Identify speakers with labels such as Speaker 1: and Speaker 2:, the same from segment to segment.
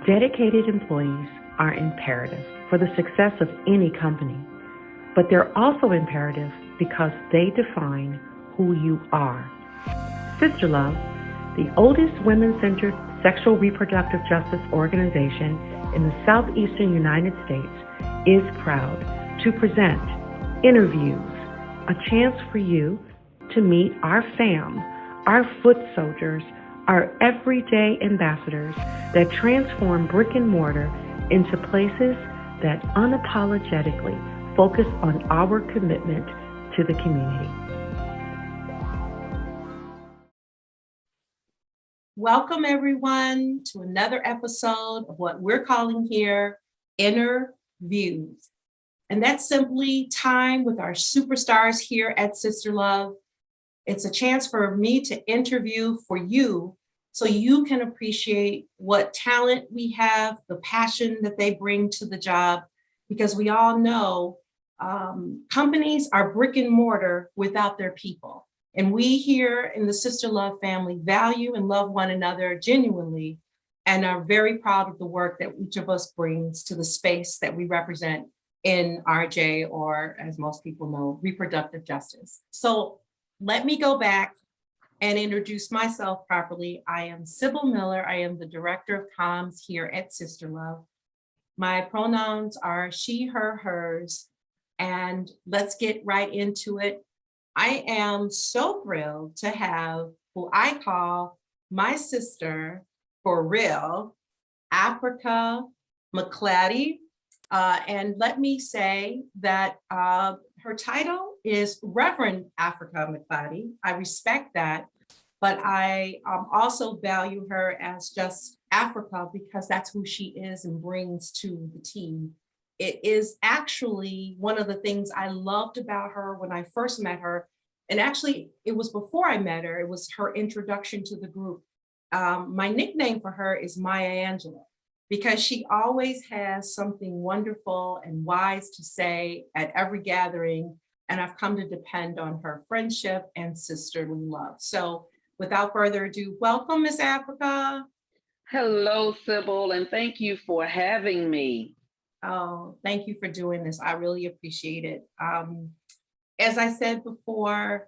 Speaker 1: Dedicated employees are imperative for the success of any company, but they're also imperative because they define who you are. SisterLove, the oldest women-centered sexual reproductive justice organization in the southeastern United States, is proud to present InnerViews, a chance for you to meet our fam, our foot soldiers, our everyday ambassadors that transform brick and mortar into places that unapologetically focus on our commitment to the community.
Speaker 2: Welcome everyone to another episode of what we're calling here InnerViews. And that's simply time with our superstars here at SisterLove. It's a chance for me to interview for you so you can appreciate what talent we have, the passion that they bring to the job, because we all know companies are brick and mortar without their people. And we here in the SisterLove family value and love one another genuinely and are very proud of the work that each of us brings to the space that we represent in RJ, or as most people know, reproductive justice. So let me go back and introduce myself properly. I am Sybil Miller. I am the Director of Comms here at SisterLove. My pronouns are she, her, hers, and let's get right into it. I am so thrilled to have who I call my sister for real, Africa McCladdie. And let me say that her title is Reverend Africa McCladdie. I respect that, but I also value her as just Africa because that's who she is and brings to the team. It is actually one of the things I loved about her when I first met her. And actually, it was before I met her, it was her introduction to the group. My nickname for her is Maya Angelou, because she always has something wonderful and wise to say at every gathering. And I've come to depend on her friendship and sisterly love. So without further ado, welcome, Miss Africa.
Speaker 3: Hello, Sybil, and thank you for having me.
Speaker 2: Oh, thank you for doing this. I really appreciate it. As I said before,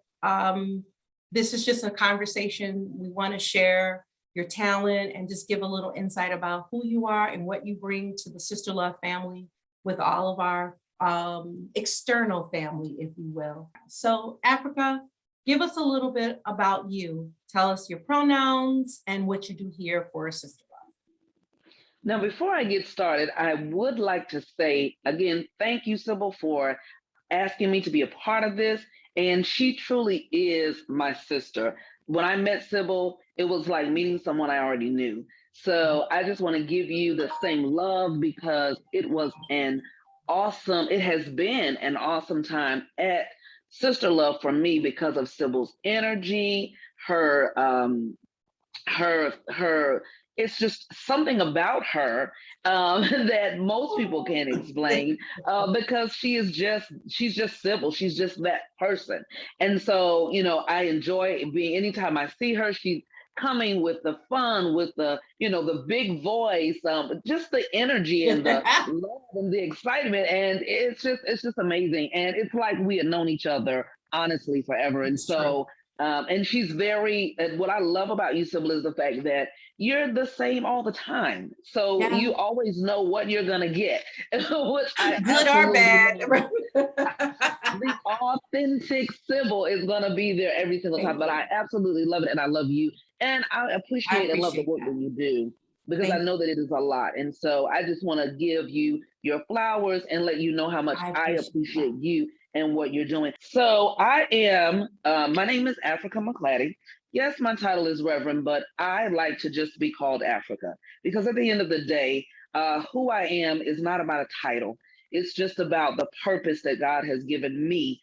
Speaker 2: this is just a conversation. We want to share your talent and just give a little insight about who you are and what you bring to the SisterLove family with all of our external family, if you will. So Africa, give us a little bit about you. Tell us your pronouns and what you do here for SisterLove.
Speaker 3: Now, before I get started, I would like to say, again, thank you, Sybil, for asking me to be a part of this. And she truly is my sister. When I met Sybil, it was like meeting someone I already knew. So I just want to give you the same love because it has been an awesome time at SisterLove for me because of Sybil's energy, her it's just something about her that most people can't explain because she's just Sybil. She's just that person. And so, I enjoy being, anytime I see her, she's coming with the fun, with the, the big voice, just the energy and the love and the excitement. And it's just amazing. And it's like we had known each other, honestly, forever. And so, and she's what I love about you, Sybil, is the fact that you're the same all the time. So you always know what you're going to get. Which I
Speaker 2: good or bad.
Speaker 3: The authentic Sybil is going to be there every single time. But I absolutely love it. And I love you. And I appreciate and love the work that you do because I know that it is a lot. And so I just want to give you your flowers and let you know how much I appreciate you and what you're doing. So I am, my name is Africa McCladdie. Yes, my title is Reverend, but I like to just be called Africa because at the end of the day, who I am is not about a title. It's just about the purpose that God has given me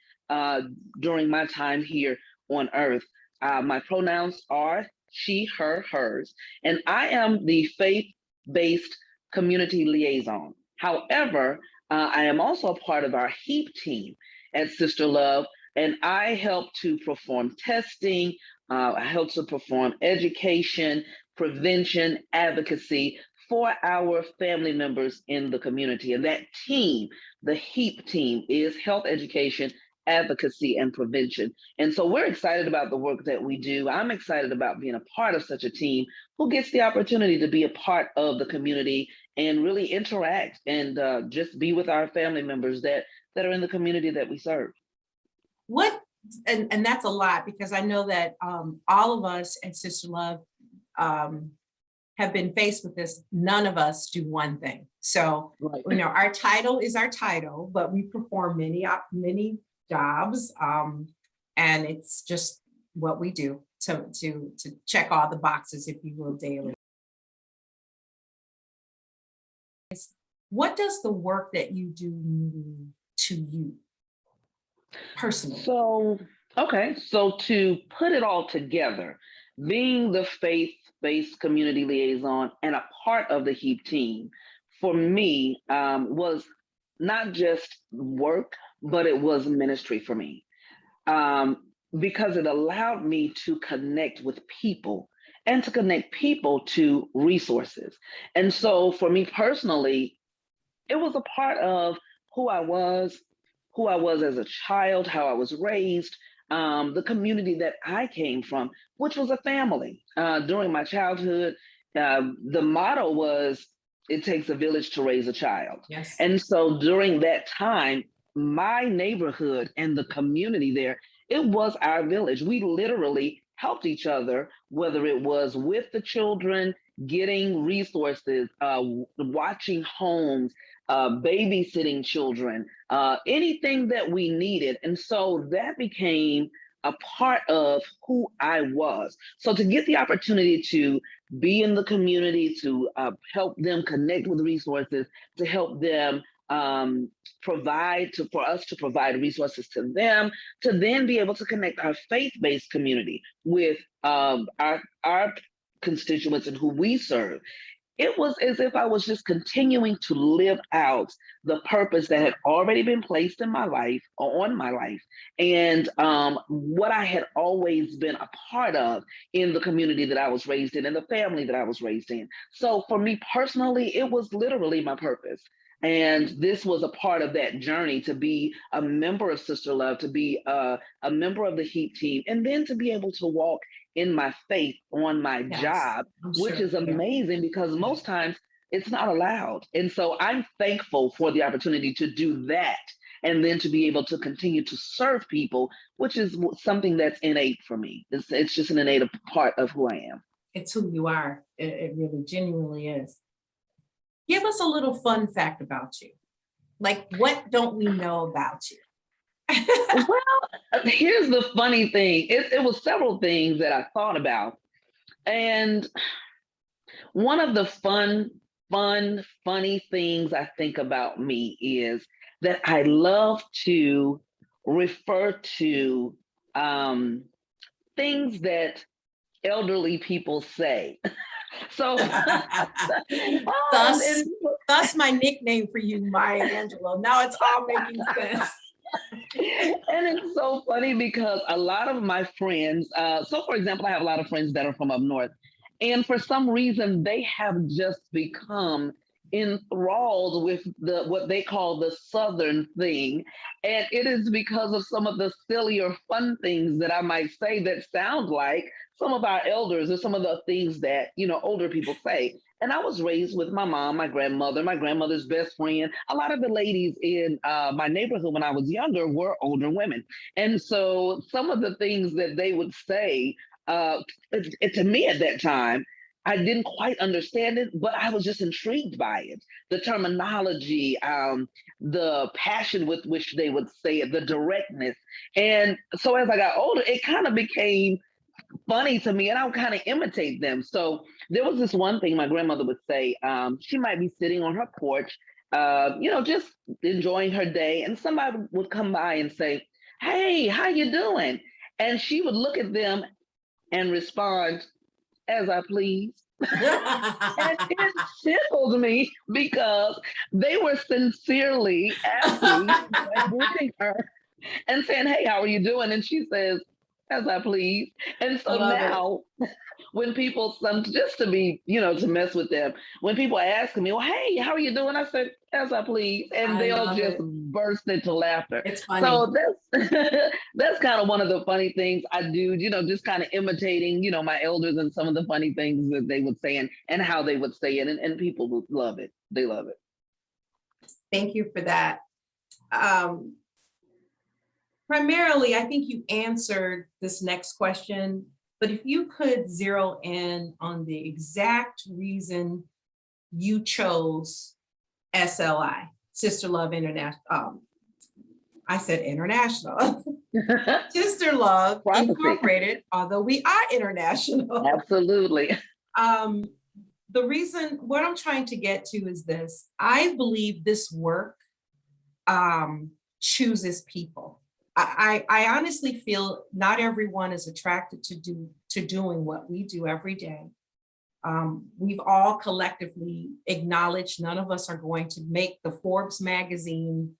Speaker 3: during my time here on earth. My pronouns are she, her, hers, and I am the faith-based community liaison. However, I am also a part of our HEAP team at SisterLove, and I help to perform testing, I help to perform education, prevention, advocacy for our family members in the community. And that team, the HEAP team, is health education, advocacy, and prevention. And so we're excited about the work that we do. I'm excited about being a part of such a team who gets the opportunity to be a part of the community and really interact and just be with our family members that are in the community that we serve.
Speaker 2: And that's a lot, because I know that all of us at SisterLove have been faced with this. None of us do one thing. So,
Speaker 3: right.
Speaker 2: Our title is our title, but we perform many jobs. And it's just what we do to check all the boxes, if you will, daily. What does the work that you do mean to you personally?
Speaker 3: So to put it all together, being the faith-based community liaison and a part of the HEAP team, for me, was not just work, but it was ministry for me, because it allowed me to connect with people and to connect people to resources. And so for me personally, it was a part of who I was as a child, how I was raised, the community that I came from, which was a family. During my childhood, the motto was, it takes a village to raise a child.
Speaker 2: Yes.
Speaker 3: And so during that time, my neighborhood and the community there, it was our village. We literally helped each other, whether it was with the children, getting resources, watching homes, babysitting children, anything that we needed. And so that became a part of who I was. So to get the opportunity to be in the community, to help them connect with resources, to help them for us to provide resources to them, to then be able to connect our faith-based community with our constituents and who we serve. It was as if I was just continuing to live out the purpose that had already been placed in my life or on my life, and what I had always been a part of in the community that I was raised in and the family that I was raised in. So for me personally, it was literally my purpose. And this was a part of that journey, to be a member of SisterLove, to be a member of the HEAP team, and then to be able to walk in my faith on my job, which is amazing because most times it's not allowed. And so I'm thankful for the opportunity to do that, and then to be able to continue to serve people, which is something that's innate for me. It's just an innate part of who I am.
Speaker 2: It's who you are. It really genuinely is. Give us a little fun fact about you. Like, what don't we know about you?
Speaker 3: Well, here's the funny thing. It was several things that I thought about. And one of the funny things I think about me is that I love to refer to things that elderly people say. So
Speaker 2: thus my nickname for you, Maya Angelou. Now it's all making sense.
Speaker 3: And it's so funny because a lot of my friends, so for example, I have a lot of friends that are from up north, and for some reason they have just become enthralled with what they call the Southern thing. And it is because of some of the silly or fun things that I might say that sound like some of our elders or some of the things that, older people say. And I was raised with my mom, my grandmother's best friend. A lot of the ladies in my neighborhood when I was younger were older women. And so some of the things that they would say, to me at that time, I didn't quite understand it, but I was just intrigued by it. The terminology, the passion with which they would say it, the directness. And so as I got older, it kind of became funny to me, and I would kind of imitate them. So there was this one thing my grandmother would say. She might be sitting on her porch, just enjoying her day, and somebody would come by and say, "Hey, how you doing?" And she would look at them and respond, "As I please." And it tickled me because they were sincerely asking and greeting her and saying, "Hey, how are you doing?" And she says, as I please. And
Speaker 2: I
Speaker 3: so
Speaker 2: love it.
Speaker 3: now when people, just to be, to mess with them, when people ask me, well, hey, how are you doing? I said, as I please. And
Speaker 2: I
Speaker 3: they'll
Speaker 2: love
Speaker 3: just
Speaker 2: it.
Speaker 3: burst into laughter.
Speaker 2: It's funny.
Speaker 3: So that's that's kind of one of the funny things I do, just kind of imitating, my elders and some of the funny things that they would say and how they would say it. And people would love it. They love it.
Speaker 2: Thank you for that. Primarily, I think you answered this next question, but if you could zero in on the exact reason you chose SLI, Sister Love International. I said international. Sister Love
Speaker 3: Prophecy.
Speaker 2: Incorporated, although we are international.
Speaker 3: Absolutely.
Speaker 2: The reason, what I'm trying to get to is this. I believe this work chooses people. I honestly feel not everyone is attracted to doing what we do every day. We've all collectively acknowledged none of us are going to make the Forbes magazine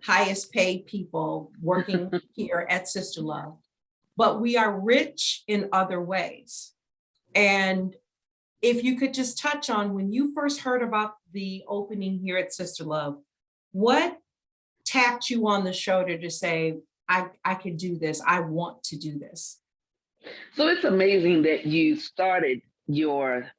Speaker 2: highest paid people working here at SisterLove, but we are rich in other ways. And if you could just touch on when you first heard about the opening here at SisterLove, what tapped you on the shoulder to say, I can do this, I want to do this?
Speaker 3: So it's amazing that you started your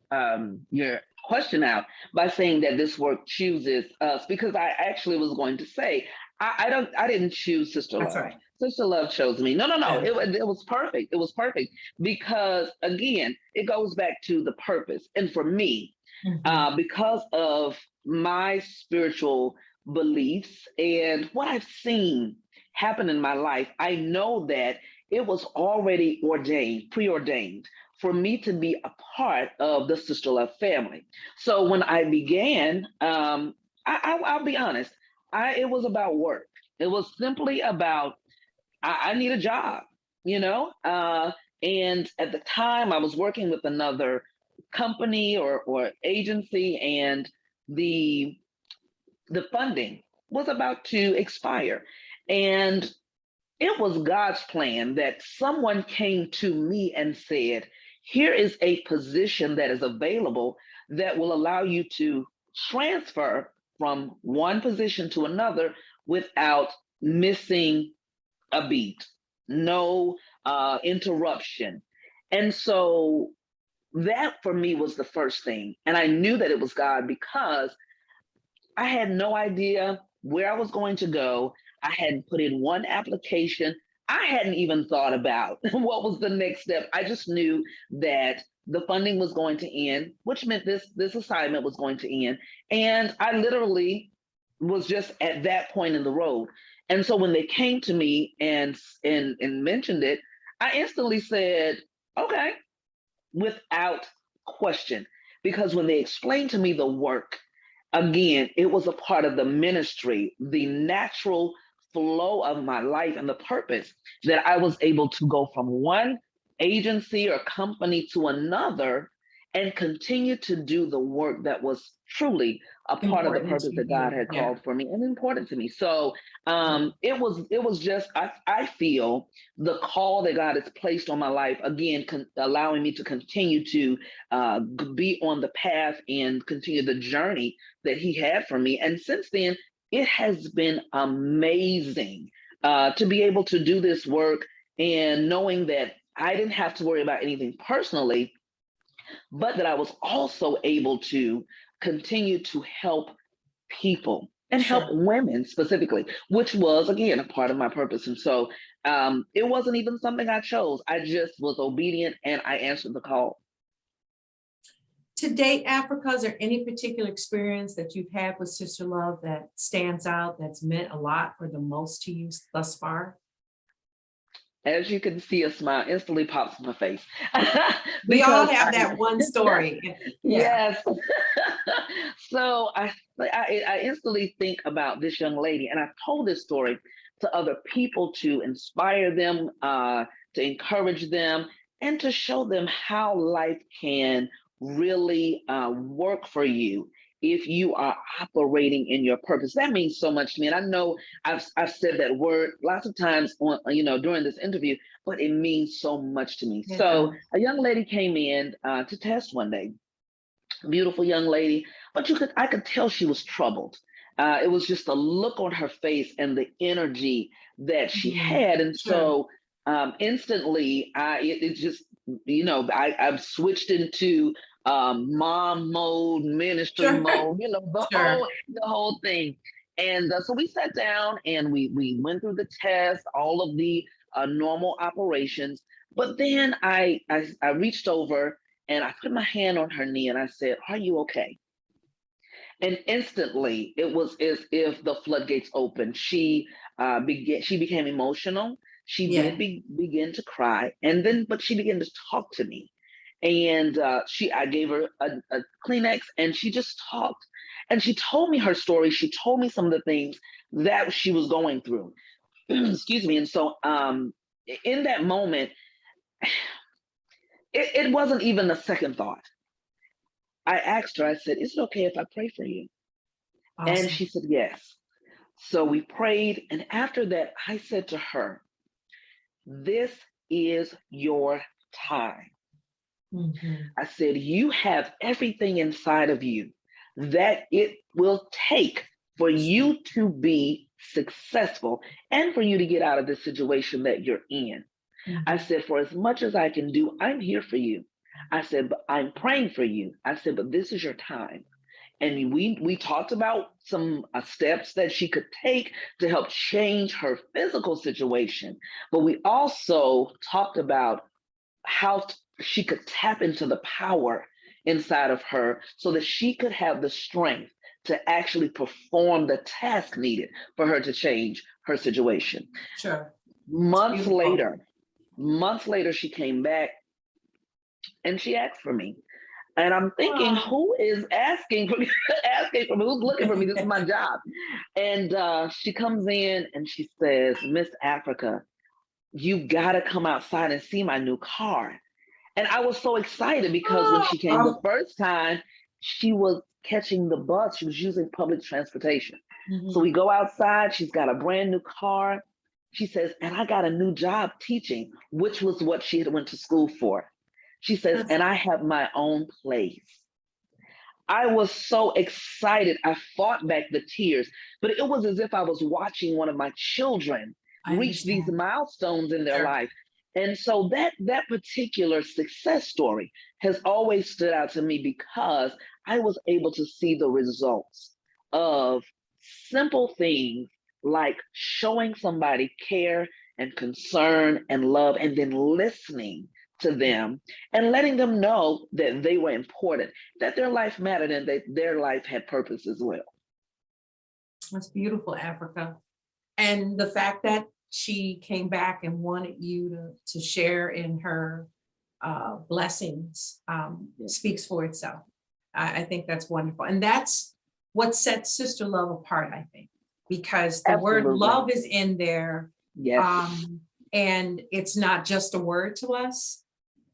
Speaker 3: question out by saying that this work chooses us, because I actually was going to say I didn't choose Sister Love.
Speaker 2: That's right.
Speaker 3: Sister Love chose me. No.
Speaker 2: Yeah.
Speaker 3: It was perfect. It was perfect because again, it goes back to the purpose. And for me, because of my spiritual beliefs and what I've seen happen in my life, I know that it was already preordained for me to be a part of the Sister Love family. So when I began, I'll be honest, it was about work. It was simply about, I need a job, and at the time I was working with another company or agency, and the funding was about to expire. And it was God's plan that someone came to me and said, here is a position that is available that will allow you to transfer from one position to another without missing a beat, no interruption. And so that for me was the first thing. And I knew that it was God because I had no idea where I was going to go. I hadn't put in one application. I hadn't even thought about what was the next step. I just knew that the funding was going to end, which meant this assignment was going to end. And I literally was just at that point in the road. And so when they came to me and mentioned it, I instantly said, okay, without question. Because when they explained to me the work, again, it was a part of the ministry, the natural flow of my life and the purpose that I was able to go from one agency or company to another and continue to do the work that was truly a part of the purpose that God had called for me and important to me. So it was just, I feel the call that God has placed on my life, again, allowing me to continue to be on the path and continue the journey that he had for me. And since then, it has been amazing to be able to do this work and knowing that I didn't have to worry about anything personally, but that I was also able to continue to help people and help women specifically, which was, again, a part of my purpose. And so it wasn't even something I chose. I just was obedient and I answered the call.
Speaker 2: To date, Africa, is there any particular experience that you've had with Sister Love that stands out, that's meant a lot or the most to you thus far?
Speaker 3: As you can see, a smile instantly pops in my face.
Speaker 2: We all have that one story.
Speaker 3: Yes. So I instantly think about this young lady, and I've told this story to other people to inspire them, to encourage them, and to show them how life can really work for you if you are operating in your purpose. That means so much to me. And I know I've said that word lots of times on, during this interview, but it means so much to me.
Speaker 2: Yeah.
Speaker 3: So a young lady came in to test one day, beautiful young lady, but I could tell she was troubled. It was just a look on her face and the energy that she had. And so instantly, it just, I've switched into mom mode, ministry mode, the whole thing. And so we sat down and we went through the test, all of the normal operations. But then I reached over and I put my hand on her knee and I said, "Are you okay?" And instantly, it was as if the floodgates opened. She became emotional. She did begin to cry, but she began to talk to me. And I gave her a Kleenex, and she just talked. And she told me her story. She told me some of the things that she was going through. Excuse me. And so, in that moment, it wasn't even a second thought. I asked her, I said, "Is it okay if I pray for you?" Awesome. And she said, yes. So we prayed. And after that, I said to her, "This is your time." Mm-hmm. I said, "You have everything inside of you that it will take for you to be successful and for you to get out of the situation that you're in." Mm-hmm. I said, "For as much as I can do, I'm here for you." I said, "But I'm praying for you." I said, "But this is your time." And we talked about some steps that she could take to help change her physical situation. But we also talked about how she could tap into the power inside of her so that she could have the strength to actually perform the task needed for her to change her situation.
Speaker 2: Sure.
Speaker 3: Months later, she came back and she asked for me. And I'm thinking, who is asking for me? Who's looking for me? This is my job. And she comes in and she says, "Miss Africa, you gotta come outside and see my new car." And I was so excited because when she came the first time, she was catching the bus. She was using public transportation. Mm-hmm. So we go outside. She's got a brand new car. She says, "And I got a new job teaching," which was what she had went to school for. She says, "And I have my own place." I was so excited. I fought back the tears, but it was as if I was watching one of my children reach these milestones in their life. And so that particular success story has always stood out to me because I was able to see the results of simple things like showing somebody care and concern and love, and then listening to them and letting them know that they were important, that their life mattered, and that their life had purpose as well.
Speaker 2: That's beautiful, Africa. And the fact that she came back and wanted you to share in her blessings speaks for itself. I think that's wonderful. And that's what sets SisterLove apart, I think, because the word love is in there.
Speaker 3: Yes.
Speaker 2: And it's not just a word to us.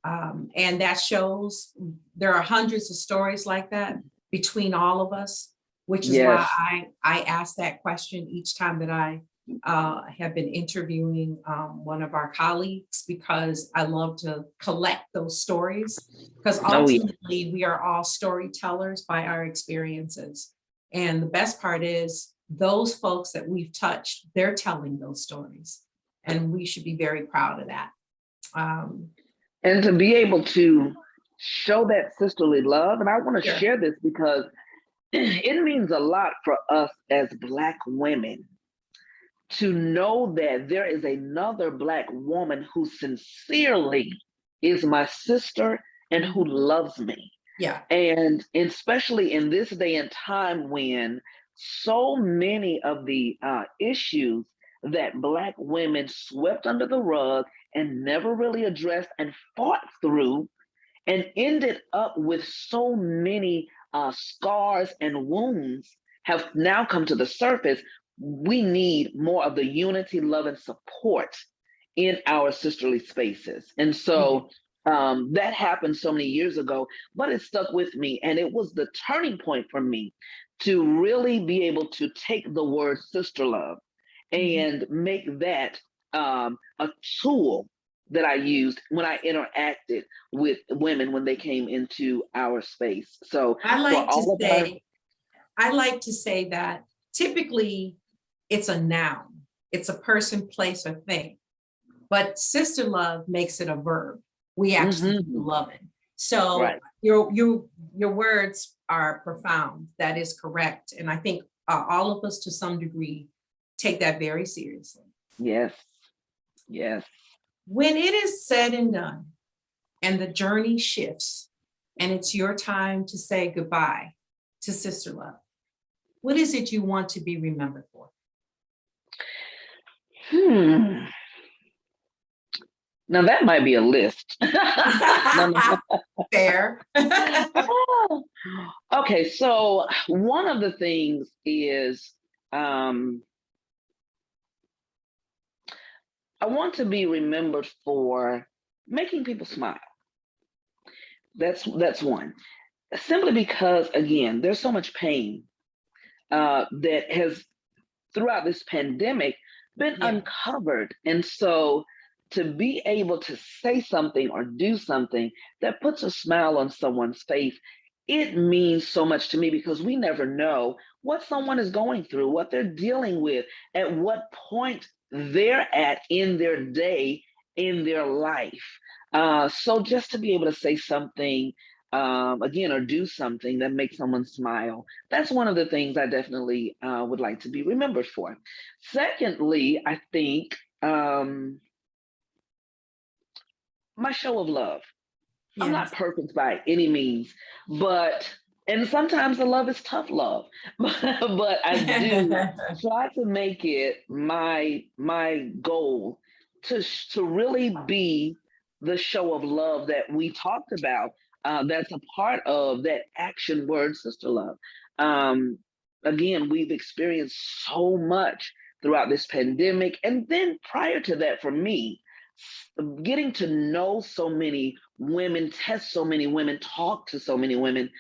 Speaker 2: And that shows there are hundreds of stories like that between all of us, which is why I ask that question each time that I have been interviewing one of our colleagues, because I love to collect those stories, because ultimately we are all storytellers by our experiences. And the best part is those folks that we've touched, they're telling those stories, and we should be very proud of that.
Speaker 3: And to be able to show that sisterly love, and I want to share this because it means a lot for us as Black women to know that there is another Black woman who sincerely is my sister and who loves me.
Speaker 2: Yeah.
Speaker 3: And especially in this day and time when so many of the issues that Black women swept under the rug and never really addressed and fought through and ended up with so many scars and wounds have now come to the surface. We need more of the unity, love, and support in our sisterly spaces. And so that happened so many years ago, but it stuck with me. And it was the turning point for me to really be able to take the word sister love and make that a tool that I used when I interacted with women when they came into our space. So
Speaker 2: I
Speaker 3: for
Speaker 2: like to
Speaker 3: all of our,
Speaker 2: say, I like to say that typically it's a noun. It's a person, place, or thing. But sister love makes it a verb. We actually do
Speaker 3: Mhm,
Speaker 2: loving. So
Speaker 3: right.
Speaker 2: your words are profound. That is correct. And I think all of us to some degree take that very seriously.
Speaker 3: Yes. Yes.
Speaker 2: When it is said and done and the journey shifts and it's your time to say goodbye to sister love, what is it you want to be remembered for?
Speaker 3: Hmm. Now that might be a list. No,
Speaker 2: Fair.
Speaker 3: no. Okay, so one of the things is um, I want to be remembered for making people smile. That's one. Simply because, again, there's so much pain that has throughout this pandemic been
Speaker 2: Yeah.
Speaker 3: uncovered. And so to be able to say something or do something that puts a smile on someone's face, it means so much to me because we never know what someone is going through, what they're dealing with, at what point they're at in their day, in their life. So just to be able to say something again, or do something that makes someone smile, that's one of the things I definitely would like to be remembered for. Secondly, I think my show of love. I'm not
Speaker 2: Yes.
Speaker 3: perfect by any means, but and sometimes the love is tough love, but I do try to make it my goal to really be the show of love that we talked about. That's a part of that action word, sister love. Um, Again, we've experienced so much throughout this pandemic, and then prior to that, for me, getting to know so many women, test so many women, talk to so many women.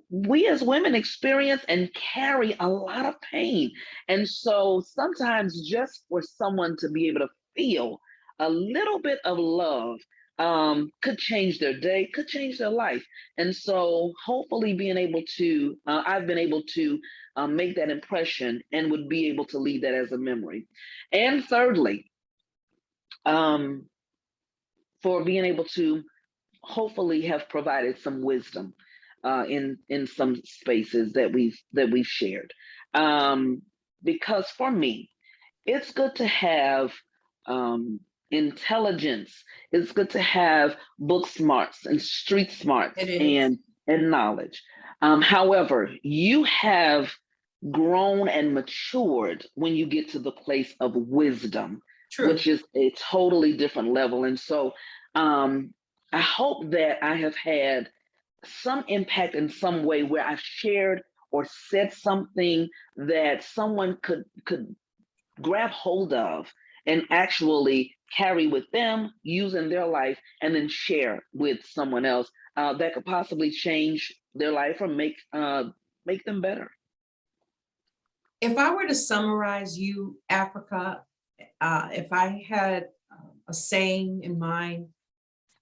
Speaker 3: We as women experience and carry a lot of pain. And so sometimes just for someone to be able to feel a little bit of love could change their day, could change their life. And so hopefully being able to, I've been able to make that impression and would be able to leave that as a memory. And thirdly, um, for being able to hopefully have provided some wisdom in some spaces that we've shared. Um, because for me, it's good to have intelligence. It's good to have book smarts and street smarts
Speaker 2: It is.
Speaker 3: and knowledge. However, you have grown and matured when you get to the place of wisdom,
Speaker 2: True.
Speaker 3: which is a totally different level. And so um, I hope that I have had some impact in some way where I've shared or said something that someone could grab hold of and actually carry with them, use in their life, and then share with someone else that could possibly change their life or make them better.
Speaker 2: If I were to summarize you, Africa, if I had a saying in mind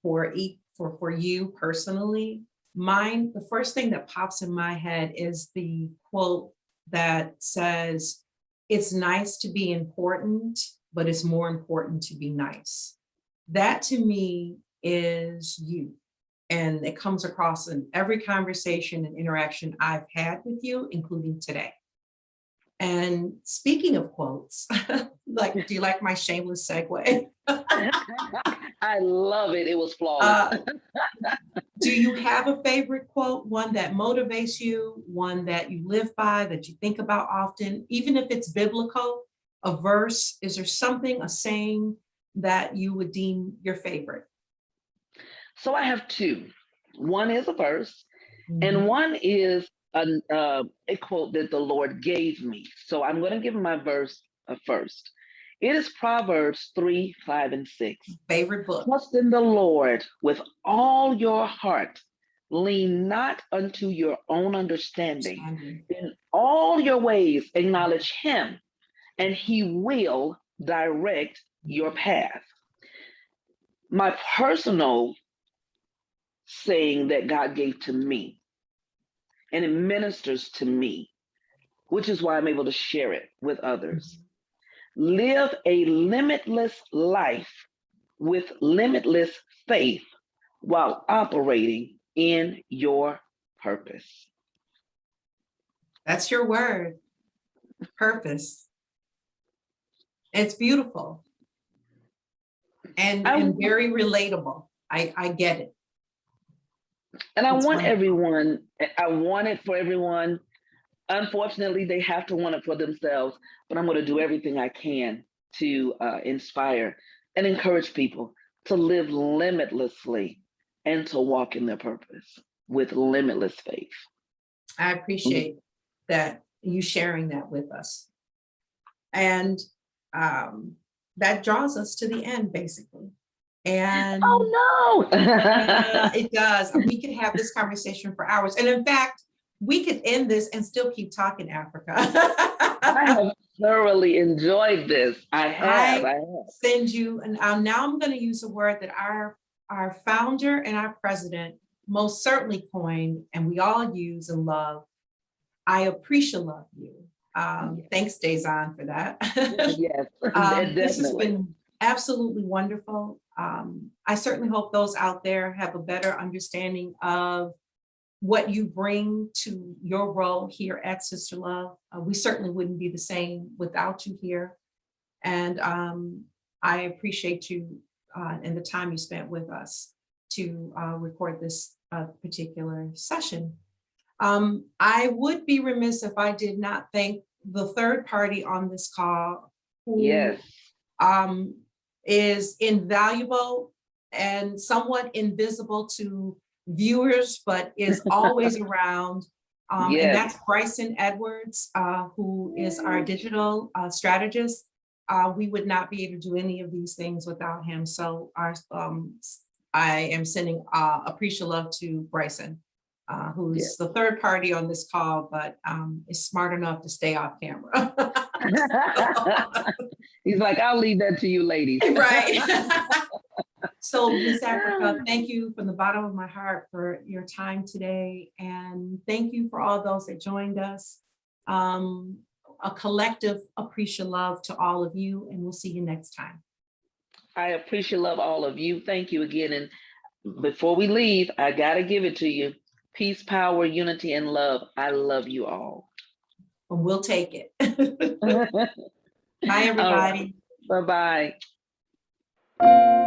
Speaker 2: for you personally, mine, the first thing that pops in my head is the quote that says, "It's nice to be important, but it's more important to be nice." That to me is you. And it comes across in every conversation and interaction I've had with you, including today. And speaking of quotes, like, do you like my shameless segue?
Speaker 3: I love it. It was flawless.
Speaker 2: Uh, do you have a favorite quote, one that motivates you, one that you live by, that you think about often, even if it's biblical, a verse? Is there something, a saying that you would deem your favorite?
Speaker 3: So I have two. One is a verse, and
Speaker 2: Mhm.
Speaker 3: one is a quote that the Lord gave me. So I'm going to give my verse first. It is Proverbs 3, 5, and 6.
Speaker 2: Favorite book.
Speaker 3: Trust in the Lord with all your heart. Lean not unto your own understanding.
Speaker 2: Standing.
Speaker 3: In all your ways, acknowledge Him, and He will direct your path. my personal saying that God gave to me, and it ministers to me, which is why I'm able to share it with others. Live a limitless life with limitless faith while operating in your purpose.
Speaker 2: That's your word, purpose. It's beautiful and very relatable. I get it.
Speaker 3: And I
Speaker 2: It's
Speaker 3: want
Speaker 2: wonderful.
Speaker 3: I want it for everyone. Unfortunately, they have to want it for themselves, but I'm going to do everything I can to inspire and encourage people to live limitlessly and to walk in their purpose with limitless faith.
Speaker 2: I appreciate that you sharing that with us. And that draws us to the end, basically. And
Speaker 3: oh no,
Speaker 2: it does. We could have this conversation for hours. And in fact, we could end this and still keep talking, Africa.
Speaker 3: I have thoroughly enjoyed this. I have.
Speaker 2: Send you, and now I'm going to use a word that our founder and our president most certainly coined, and we all use and love. I appreciate love you. Thanks, Dazan, for that.
Speaker 3: Yes,
Speaker 2: this has been absolutely wonderful. I certainly hope those out there have a better understanding of what you bring to your role here at SisterLove. We certainly wouldn't be the same without you here. And I appreciate you and the time you spent with us to record this particular session. I would be remiss if I did not thank the third party on this call who is invaluable and somewhat invisible to viewers, but is always around. And that's Bryson Edwards, who is our digital strategist. We would not be able to do any of these things without him. So I am sending appreciate love to Bryson, who's the third party on this call, but is smart enough to stay off camera.
Speaker 3: He's like, I'll leave that to you ladies.
Speaker 2: Right. So Miss Africa, thank you from the bottom of my heart for your time today. And thank you for all those that joined us. A collective appreciate love to all of you, and we'll see you next time.
Speaker 3: I appreciate love all of you. Thank you again. And before we leave, I got to give it to you. Peace, power, unity, and love. I love you all.
Speaker 2: And we'll take it. Bye, everybody.
Speaker 3: Right. Bye-bye.